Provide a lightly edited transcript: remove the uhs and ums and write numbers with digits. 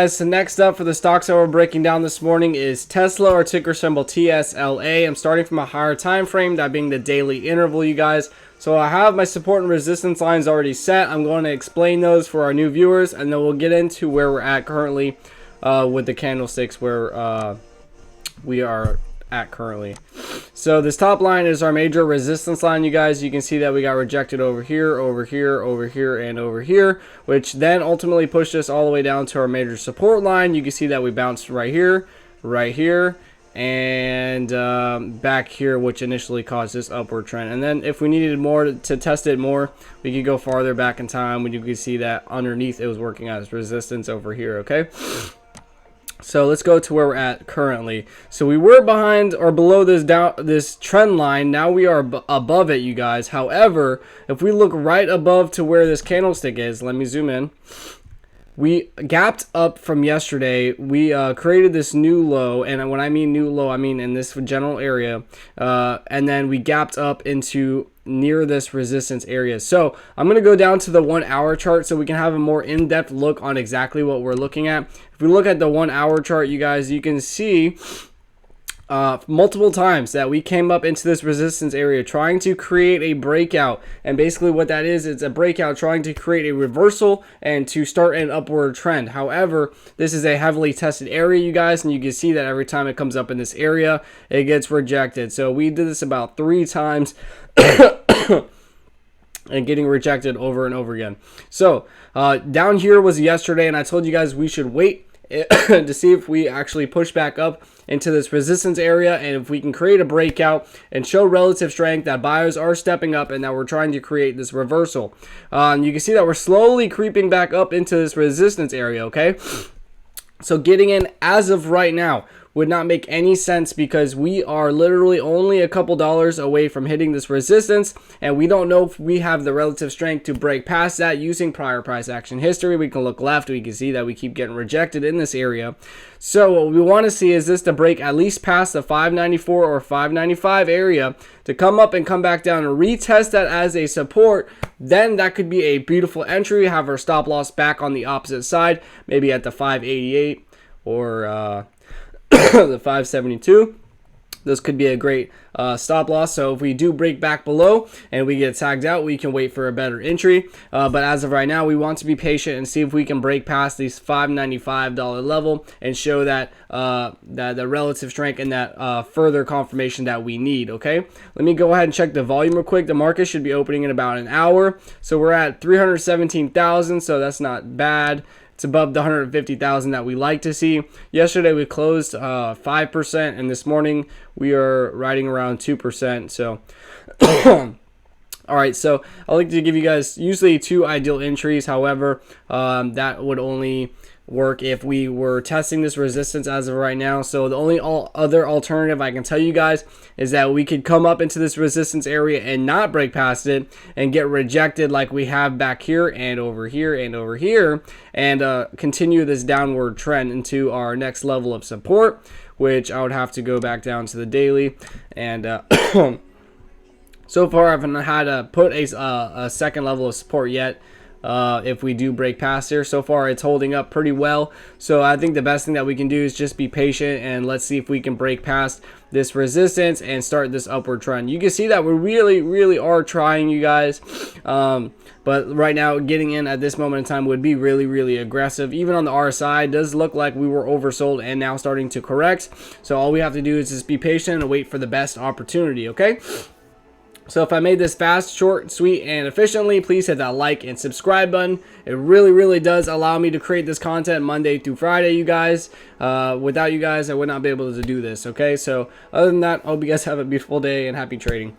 Guys, so next up for the stocks that we're breaking down this morning is Tesla, or ticker symbol TSLA. I'm starting from a higher time frame, that being the daily interval, you guys. So I have my support and resistance lines already set. I'm going to explain those for our new viewers, and then we'll get into where we're at currently with the candlesticks, where we are at currently. So this top line is our major resistance line, you guys. You can see that we got rejected over here, over here, over here, and over here, which then ultimately pushed us all the way down to our major support line. You can see that we bounced right here, and back here, which initially caused this upward trend. And then if we needed more to test it more, we could go farther back in time when you can see that underneath it was working as resistance over here. Okay, so let's go to where we're at currently. So we were behind or below this trend line. Now we are above it, you guys. However, if we look right above to where this candlestick is, let me zoom in. We gapped up from yesterday. We created this new low, and when I mean new low, I mean in this general area, and then we gapped up into near this resistance area. So I'm going to go down to the 1 hour chart so we can have a more in-depth look on exactly what we're looking at. If we look at the 1 hour chart, you guys, you can see multiple times that we came up into this resistance area trying to create a breakout. And basically what that is, it's a breakout trying to create a reversal and to start an upward trend. However, this is a heavily tested area, you guys, and you can see that every time it comes up in this area, it gets rejected. So we did this about 3 times and getting rejected over and over again. So down here was yesterday, and I told you guys we should wait to see if we actually push back up into this resistance area, and if we can create a breakout and show relative strength that buyers are stepping up and that we're trying to create this reversal. You can see that we're slowly creeping back up into this resistance area. Okay, so getting in as of right now would not make any sense, because we are literally only a couple dollars away from hitting this resistance, and we don't know if we have the relative strength to break past that. Using prior price action history, we can look left, we can see that we keep getting rejected in this area. So what we want to see is this to break at least past the 594 or 595 area, to come up and come back down and retest that as a support. Then that could be a beautiful entry. Have our stop loss back on the opposite side, maybe at the 588 or the 572. This could be a great stop loss. So if we do break back below and we get tagged out, we can wait for a better entry. But as of right now, we want to be patient and see if we can break past these $595 level and show that that the relative strength and that further confirmation that we need. Okay, let me go ahead and check the volume real quick. The market should be opening in about an hour. So we're at 317,000. So that's not bad. It's above the 150,000 that we like to see. Yesterday we closed 5%, and this morning we are riding around 2%. So all right, so I like to give you guys usually 2 ideal entries. However, that would only work if we were testing this resistance as of right now. So the only other alternative I can tell you guys is that we could come up into this resistance area and not break past it and get rejected like we have back here and over here and over here, and continue this downward trend into our next level of support, which I would have to go back down to the daily. And so far I haven't had to put a second level of support yet. If we do break past here, so far it's holding up pretty well. So I think the best thing that we can do is just be patient, and let's see if we can break past this resistance and start this upward trend. You can see that we really are trying, you guys. But right now, getting in at this moment in time would be really aggressive. Even on the RSI, it does look like we were oversold and now starting to correct. So all we have to do is just be patient and wait for the best opportunity. Okay, so if I made this fast, short, sweet, and efficiently, please hit that like and subscribe button. It really does allow me to create this content Monday through Friday, you guys. Without you guys, I would not be able to do this. Okay, so other than that, I hope you guys have a beautiful day and happy trading.